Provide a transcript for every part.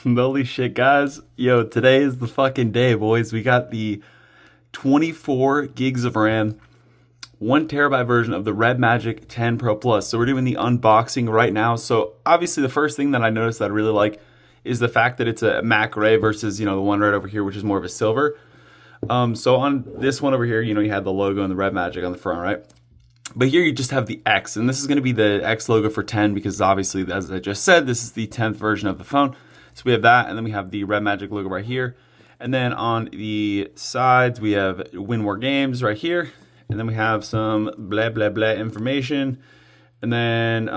Holy shit, guys. Yo, today is the fucking day, boys. We got the 24 gigs of RAM, 1 terabyte version of the RedMagic 10 Pro Plus. So we're doing the unboxing right now. So obviously the first thing that I noticed that I really like is the fact that it's a matte gray versus, the one right over here, which is more of a silver. So on this one over here, you had the logo and the RedMagic on the front, right? But here you just have the X, and this is going to be the X logo for 10 because obviously, as I just said, this is the 10th version of the phone. So we have that, and then we have the RedMagic logo right here. And then on the sides, we have Win More Games right here. And then we have some blah, blah, blah information. And then,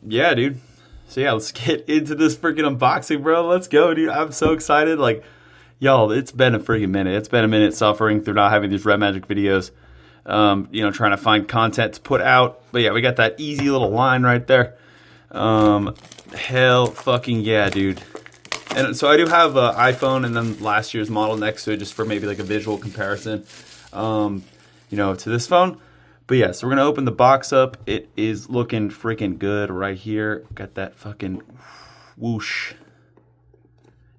yeah, dude. So yeah, let's get into this freaking unboxing, bro. Let's go, dude. I'm so excited. Like, y'all, it's been a freaking minute. It's been a minute suffering through not having these RedMagic videos. Trying to find content to put out. But yeah, we got that easy little line right there. Hell fucking yeah, dude. And so I do have an iPhone and then last year's model next to it just for maybe like a visual comparison, to this phone. But yeah, so we're going to open the box up. It is looking freaking good right here. Got that fucking whoosh.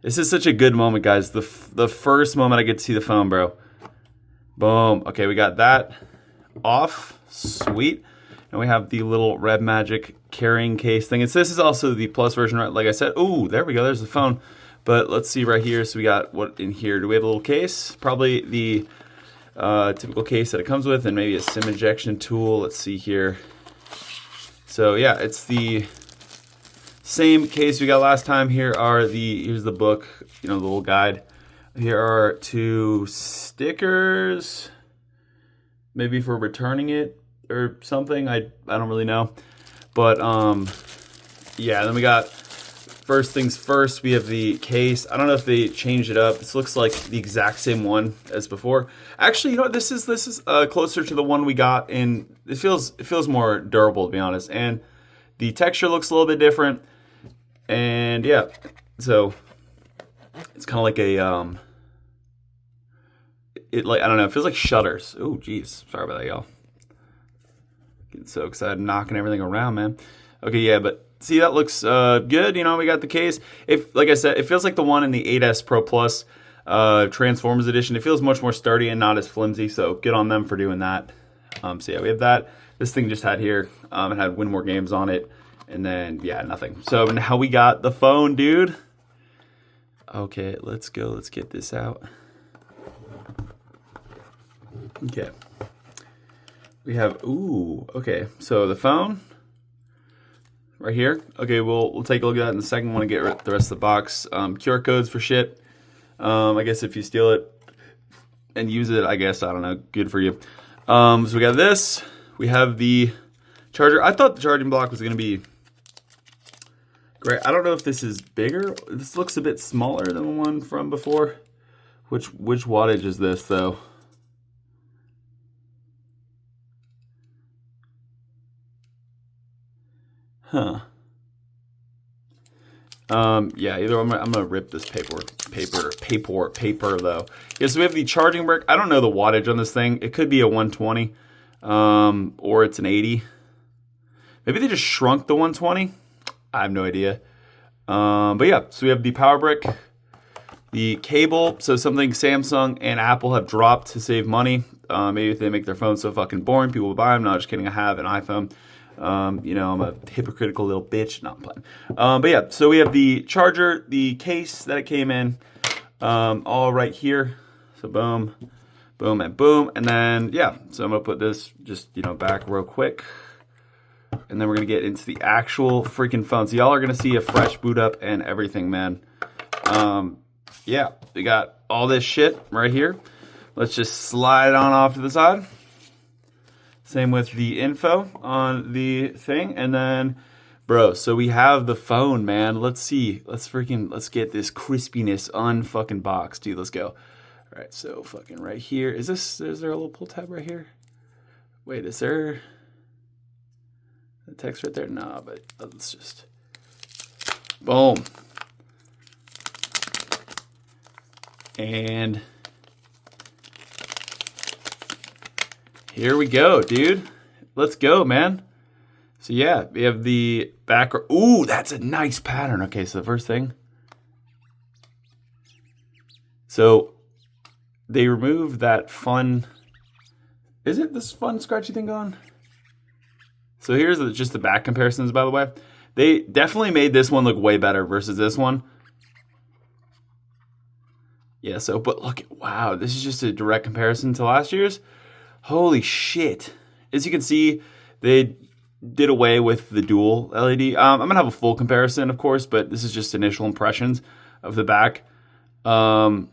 This is such a good moment, guys. The first moment I get to see the phone, bro. Boom. Okay, we got that off. Sweet. And we have the little RedMagic carrying case thing. This is also the Plus version, right? Like I said. Ooh, there we go. There's the phone. But let's see right here. So we got what in here? Do we have a little case? Probably the typical case that it comes with, and maybe a SIM injection tool. Let's see here. So yeah, it's the same case we got last time. Here's the book, the little guide. Here are 2 stickers, maybe for returning it or something. I don't really know. But yeah, then we got, first things first, we have the case. I don't know if they changed it up. This looks like the exact same one as before. Actually, this is closer to the one we got in. It feels more durable, to be honest. And the texture looks a little bit different. And yeah, so it's kind of like a I don't know, it feels like shutters. Oh geez, sorry about that, y'all. Getting so excited, knocking everything around, man. Okay, yeah, but see, that looks good. We got the case. Like I said, it feels like the one in the 8S Pro Plus Transformers Edition. It feels much more sturdy and not as flimsy, so good on them for doing that. So yeah, we have that. This thing just had here, it had Win More Games on it, and then, yeah, nothing. So now we got the phone, dude. Okay, let's go. Let's get this out. Okay. We have, okay. So the phone right here. Okay, we'll take a look at that in a second. I want to get the rest of the box. QR codes for shit. I guess if you steal it and use it, I guess, I don't know, good for you. So we got this. We have the charger. I thought the charging block was going to be great. I don't know if this is bigger. This looks a bit smaller than the one from before. Which wattage is this, though? Huh. Yeah, either I'm gonna rip this paper though. Yeah, so we have the charging brick. I don't know the wattage on this thing. It could be a 120, or it's an 80. Maybe they just shrunk the 120. I have no idea. But yeah, so we have the power brick, the cable. So something Samsung and Apple have dropped to save money. Maybe if they make their phones so fucking boring, people will buy them. No, just kidding. I have an iPhone. I'm a hypocritical little bitch. Not playing. But yeah, so we have the charger, the case that it came in, all right here. So boom, boom, and boom. And then, yeah, so I'm going to put this just, back real quick. And then we're going to get into the actual freaking phone. So y'all are going to see a fresh boot up and everything, man. Yeah, we got all this shit right here. Let's just slide it on off to the side. Same with the info on the thing. And then, bro, so we have the phone, man. Let's see. Let's get this crispiness unfucking boxed, dude. Let's go. All right, so fucking right here. Is there a little pull tab right here? Wait, is there the text right there? Nah, but let's just, boom. And here we go, dude. Let's go, man. So yeah, we have the back. Ooh, that's a nice pattern. Okay, so the first thing. So they removed that fun. Is it this fun scratchy thing gone? So here's just the back comparisons, by the way. They definitely made this one look way better versus this one. Yeah, so, but look, wow, this is just a direct comparison to last year's. Holy shit. As you can see, they did away with the dual LED. I'm going to have a full comparison, of course, but this is just initial impressions of the back. But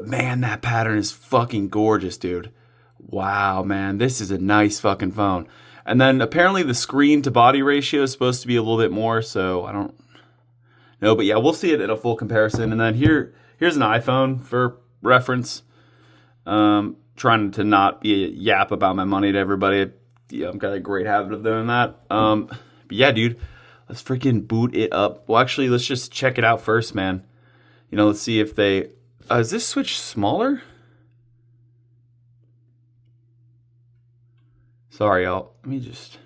man, that pattern is fucking gorgeous, dude. Wow, man, this is a nice fucking phone. And then apparently the screen to body ratio is supposed to be a little bit more, so I don't know. But yeah, we'll see it in a full comparison. And then here's an iPhone for reference. Trying to not be a yap about my money to everybody. Yeah, I've got a great habit of doing that. But yeah, dude, let's freaking boot it up. Well, actually, let's just check it out first, man. You know, let's see if they... is this switch smaller? Sorry, y'all. Let me just...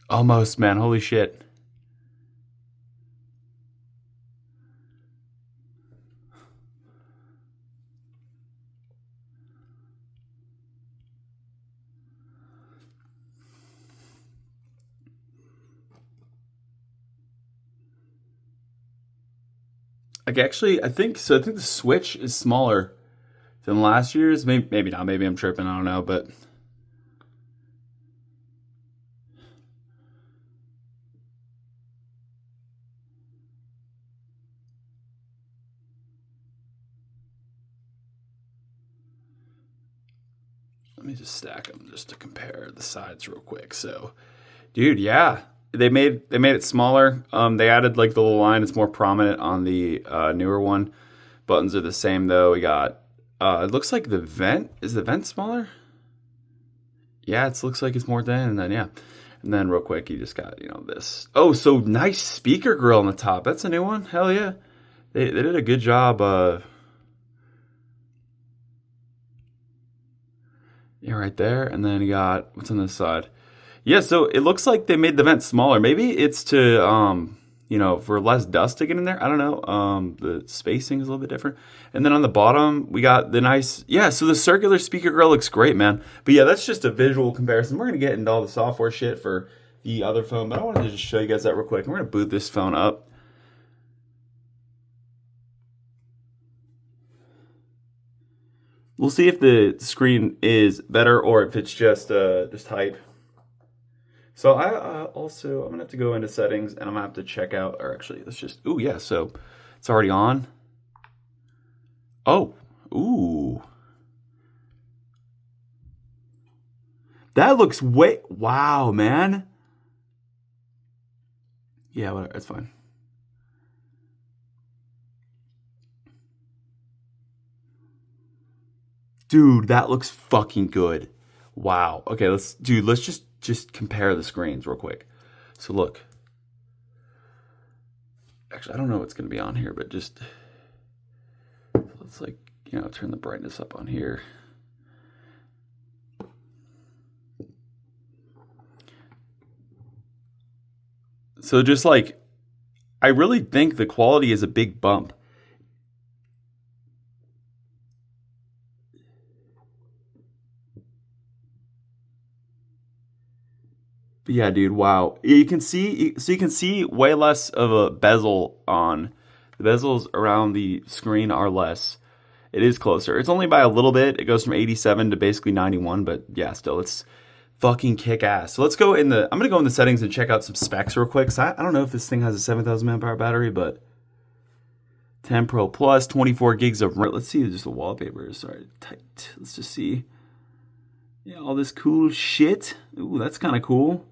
Almost, man. Holy shit. Like, actually, I think so. I think the Switch is smaller than last year's. Maybe not. Maybe I'm tripping. I don't know. But let me just stack them just to compare the sides real quick. So, dude, yeah, they made it smaller. They added like the little line. It's more prominent on the newer one. Buttons are the same though. We got. It looks like the vent is the vent smaller. Yeah, it looks like it's more thin, and then yeah, and then real quick, you just got this. Oh, so nice speaker grill on the top. That's a new one. Hell yeah, they did a good job. Yeah, right there, and then you got what's on this side. Yeah, so it looks like they made the vent smaller. Maybe it's to for less dust to get in there. I don't know. The spacing is a little bit different. And then on the bottom, we got the nice, yeah, so the circular speaker grill looks great, man. But yeah, that's just a visual comparison. We're going to get into all the software shit for the other phone, but I wanted to just show you guys that real quick. And we're going to boot this phone up. We'll see if the screen is better or if it's just hype. So I'm gonna have to go into settings and I'm gonna have to check out, or actually, let's just, ooh, yeah, so it's already on. Oh, ooh. That looks wow, man. Yeah, whatever, it's fine. Dude, that looks fucking good. Wow. Okay, let's just compare the screens real quick. So look. Actually, I don't know what's going to be on here, but just let's turn the brightness up on here. So just like, I really think the quality is a big bump. But yeah, dude, wow. You can see way less of a bezel on the bezels around the screen are less. It is closer. It's only by a little bit. It goes from 87 to basically 91, but yeah, still it's fucking kick ass. So let's go I'm gonna go in the settings and check out some specs real quick. So I don't know if this thing has a 7,000 mAh battery, but 10 Pro Plus, 24 gigs of RAM. Let's see just the wallpaper. Sorry, tight. Let's just see. Yeah, all this cool shit. Ooh, that's kind of cool.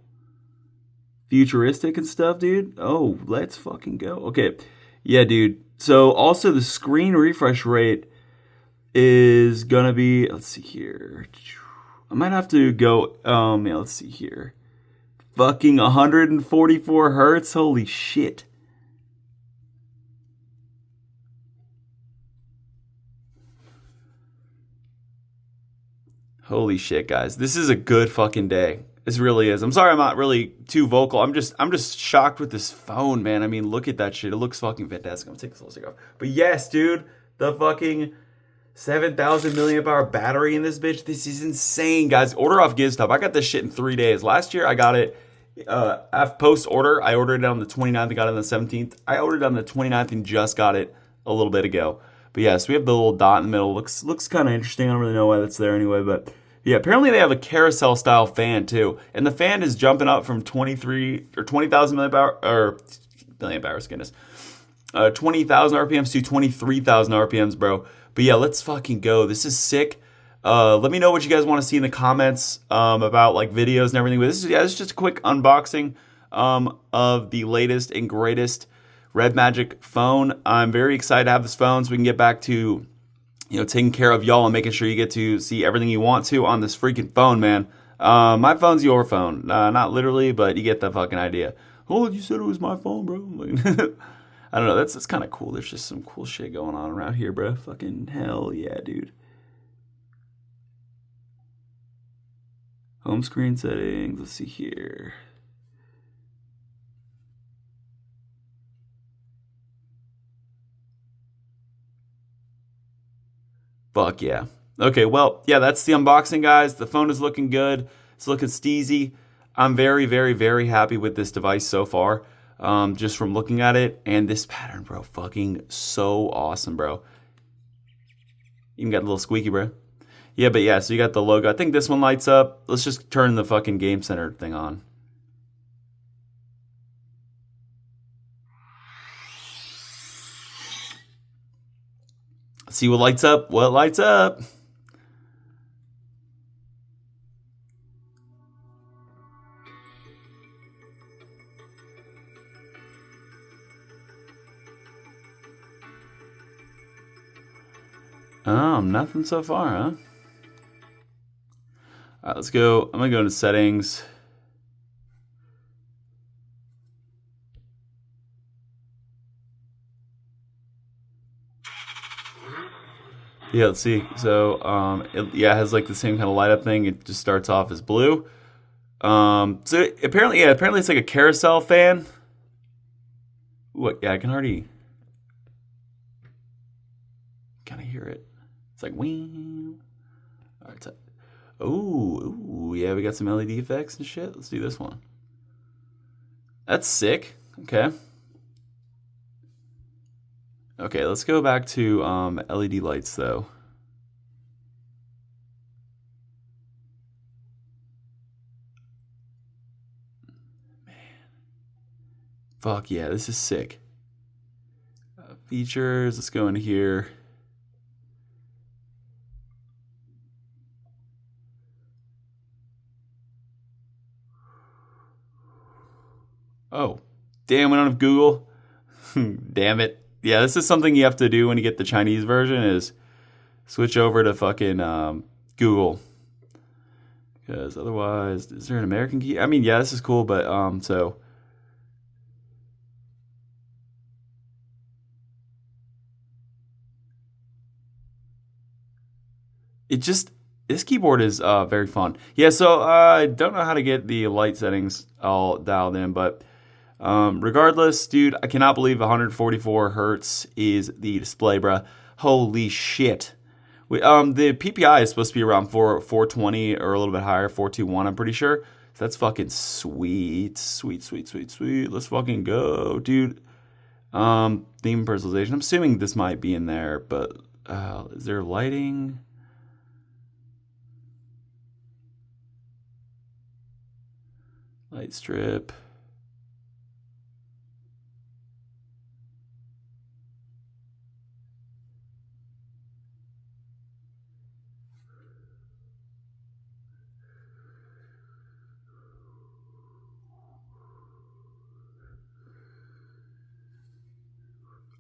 Futuristic and stuff, dude. Oh, let's fucking go. Okay. Yeah, dude. So also the screen refresh rate is gonna be, let's see here. I might have to go, yeah, let's see here. Fucking 144 hertz. Holy shit. Holy shit, guys. This is a good fucking day. This really is. I'm sorry I'm not really too vocal. I'm just shocked with this phone, man. I mean, look at that shit. It looks fucking fantastic. I'm gonna take this little stick off. But yes, dude, the fucking 7,000 milliamp hour battery in this bitch. This is insane, guys. Order off GizTop. I got this shit in 3 days. Last year I got it post order. I ordered it on the 29th and got it on the 17th. I ordered it on the 29th and just got it a little bit ago. But yes, we have the little dot in the middle. Looks kind of interesting. I don't really know why that's there anyway, but yeah, apparently they have a carousel style fan too, and the fan is jumping up from 23 or 20,000 milliamp hour or milliamp hours, goodness, 20,000 RPMs to 23,000 RPMs, bro. But yeah, let's fucking go. This is sick. Let me know what you guys want to see in the comments about like videos and everything. But this is just a quick unboxing of the latest and greatest RedMagic phone. I'm very excited to have this phone so we can get back to taking care of y'all and making sure you get to see everything you want to on this freaking phone, man. My phone's your phone. Not literally, but you get the fucking idea. Oh, you said it was my phone, bro. I don't know. That's kind of cool. There's just some cool shit going on around here, bro. Fucking hell yeah, dude. Home screen settings. Let's see here. Fuck yeah. Okay, well, yeah, that's the unboxing, guys. The phone is looking good. It's looking steezy. I'm very, very, very happy with this device so far. Just from looking at it. And this pattern, bro, fucking so awesome, bro. Even got a little squeaky, bro. Yeah, but yeah, so you got the logo. I think this one lights up. Let's just turn the fucking Game Center thing on. See what lights up? What lights up? Nothing so far, huh? All right, let's go. I'm gonna go into settings. Yeah, let's see. So, it has like the same kind of light up thing. It just starts off as blue. So apparently it's like a carousel fan. What? Yeah, I can already kind of hear it. It's like wing. All right. Ooh, yeah, we got some LED effects and shit. Let's do this one. That's sick. Okay. Okay, let's go back to LED lights though. Fuck yeah, this is sick. Features, let's go in here. Oh, damn, we don't have Google. Damn it. Yeah, this is something you have to do when you get the Chinese version is switch over to fucking Google. Because otherwise, is there an American key? I mean, yeah, this is cool, but so it just this keyboard is very fun. Yeah, so I don't know how to get the light settings all dialed in, but regardless, dude, I cannot believe 144 hertz is the display, bruh. Holy shit. The PPI is supposed to be around 420 or a little bit higher, 421, I'm pretty sure. So that's fucking sweet. Sweet, sweet, sweet, sweet. Let's fucking go, dude. Theme personalization. I'm assuming this might be in there, but is there lighting? Light strip.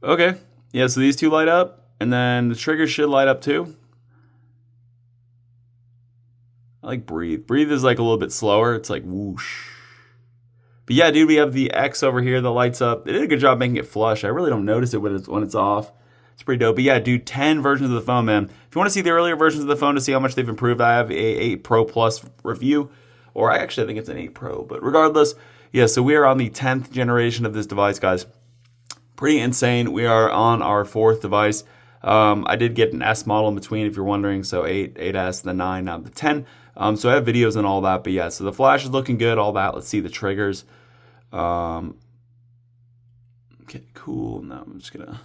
Okay. Yeah, so these two light up, and then the trigger should light up too. I like breathe. Breathe is like a little bit slower. It's like whoosh. But yeah, dude, we have the X over here that lights up. They did a good job making it flush. I really don't notice it when it's off. It's pretty dope. But yeah, dude, 10 versions of the phone, man. If you want to see the earlier versions of the phone to see how much they've improved, I have a 8 Pro Plus review. Or I think it's an 8 Pro. But regardless, yeah, so we are on the 10th generation of this device, guys. Pretty insane. We are on our 4th device. I did get an S model in between, if you're wondering. So 8, 8S, the 9, now the 10. So I have videos and all that. But yeah, so the flash is looking good, all that. Let's see the triggers. Okay, cool. Now I'm just gonna.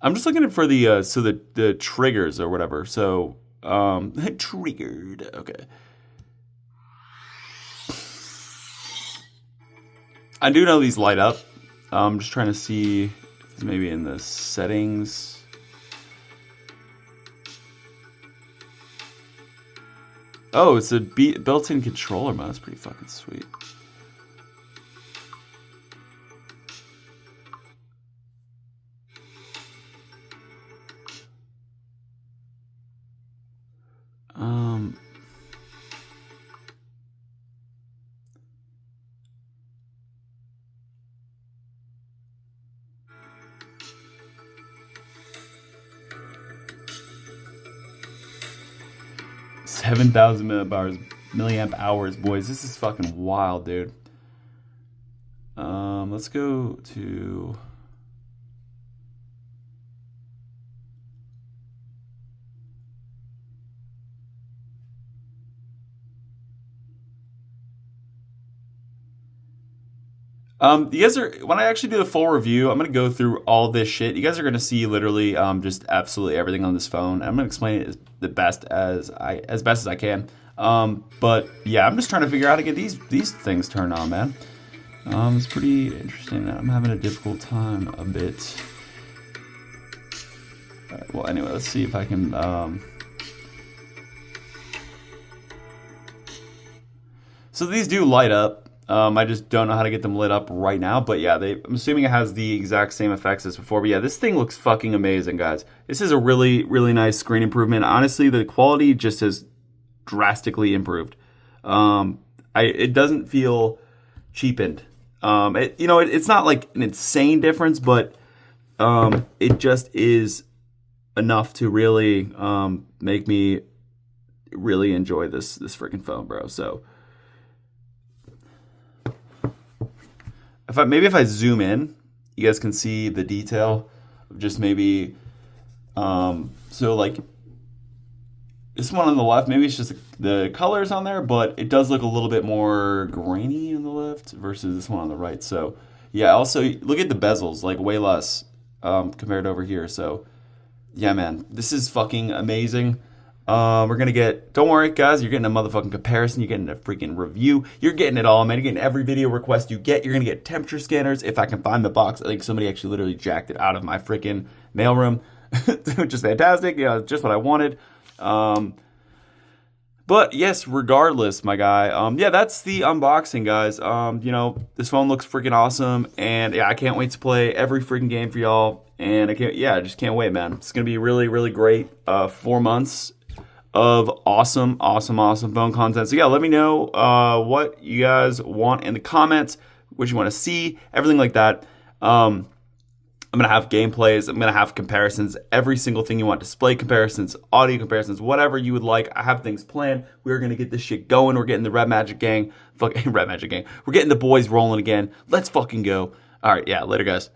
I'm just looking for the the triggers or whatever. So triggered. Okay. I do know these light up. I'm just trying to see if it's maybe in the settings. Oh, it's a built-in controller mode. That's pretty fucking sweet. $7,000 milliamp hours, boys. This is fucking wild, dude. Let's go to. You guys are, when I actually do the full review, I'm gonna go through all this shit. You guys are gonna see literally just absolutely everything on this phone. I'm gonna explain it as best as I can. But yeah, I'm just trying to figure out how to get these things turned on, man. It's pretty interesting. I'm having a difficult time a bit. All right, well, anyway, let's see if I can. So these do light up. I just don't know how to get them lit up right now. But yeah, I'm assuming it has the exact same effects as before. But yeah, this thing looks fucking amazing, guys. This is a really, really nice screen improvement. Honestly, the quality just has drastically improved. It doesn't feel cheapened. It's not like an insane difference, but it just is enough to really make me really enjoy this freaking phone, bro. So. If I zoom in, you guys can see the detail of just maybe, so like this one on the left, maybe it's just the colors on there, but it does look a little bit more grainy on the left versus this one on the right. So yeah, also look at the bezels, like way less compared to over here. So yeah, man, this is fucking amazing. We're gonna get, don't worry guys, you're getting a motherfucking comparison, you're getting a freaking review, you're getting it all, man. You're getting every video request you get. You're gonna get temperature scanners if I can find the box. I think somebody actually literally jacked it out of my freaking mailroom, which is fantastic. Yeah, just what I wanted. But yes, regardless, my guy, yeah, that's the unboxing, guys. This phone looks freaking awesome, and yeah, I can't wait to play every freaking game for y'all, and I just can't wait, man. It's gonna be really, really great 4 months of awesome phone content. So yeah, let me know what you guys want in the comments, what you want to see, everything like that. I'm gonna have gameplays, I'm gonna have comparisons, every single thing you want, display comparisons, audio comparisons, whatever you would like. I have things planned. We're gonna get this shit going. We're getting the RedMagic gang, We're getting the boys rolling again. Let's fucking go. All right, yeah, later guys.